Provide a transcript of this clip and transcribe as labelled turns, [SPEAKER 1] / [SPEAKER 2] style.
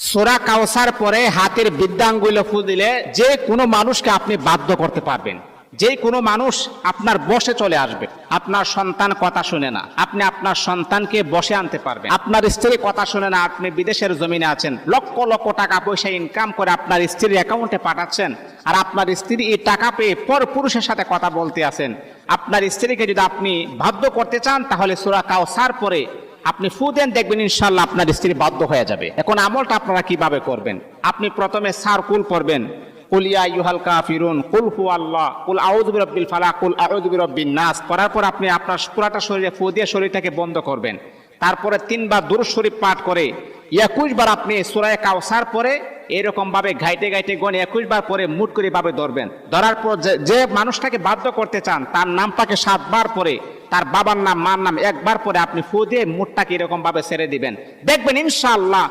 [SPEAKER 1] সূরা কাউসার পরে হাতের বৃদ্ধাঙ্গুলে ফু দিলে যে কোনো মানুষকে আপনি বাধ্য করতে পারবেন। যে কোনো মানুষ আপনার বসে চলে আসবে। আপনার সন্তান কথা শুনে না, আপনি আপনার সন্তানকে বসে আনতে পারবেন। আপনার স্ত্রী কথা শুনে না, আপনি বিদেশের জমিনে আছেন, লক্ষ লক্ষ টাকা পয়সা ইনকাম করে আপনার স্ত্রীর অ্যাকাউন্টে পাঠাচ্ছেন, আর আপনার স্ত্রী এই টাকা পেয়ে পর পুরুষের সাথে কথা বলতে আছেন। আপনার স্ত্রীকে যদি আপনি বাধ্য করতে চান, তাহলে সূরা কাউসার পরে আপনি ফু দেন, দেখবেন ইনশাআল্লাহ আপনার স্ত্রী বাধ্য হয়ে যাবে। এখন আমলটা আপনারা কিভাবে করবেন? আপনি প্রথমে সারকুল পড়বেন, কুল ইয়া আইয়ুহাল কাফিরুন, কুল হুয়াল্লাহ, কুল আউযু বিরাব্বিল ফালাক, কুল আউযু বিরাব্বিন নাস পড়ার পর আপনি আপনার পুরাটা শরীরে ফু দিয়ে শরীরটাকে বন্ধ করবেন। তারপরে 3 বার দুরূদ শরীফ পাঠ করে 21 বার আপনি সূরা কাউসার পরে এরকম ভাবে ঘাইটে ঘাইটে গনে 21 বার পরে মুট করে ভাবে ধরবেন। ধরার পর যে মানুষটাকে বাধ্য করতে চান তার নামটাকে 7 বার পরে, তার বাবার নাম মার নাম 1 বার পরে আপনি ফু দিয়ে মুটটাকে এরকম ভাবে ছেড়ে দিবেন। দেখবেন ইনশাআল্লাহ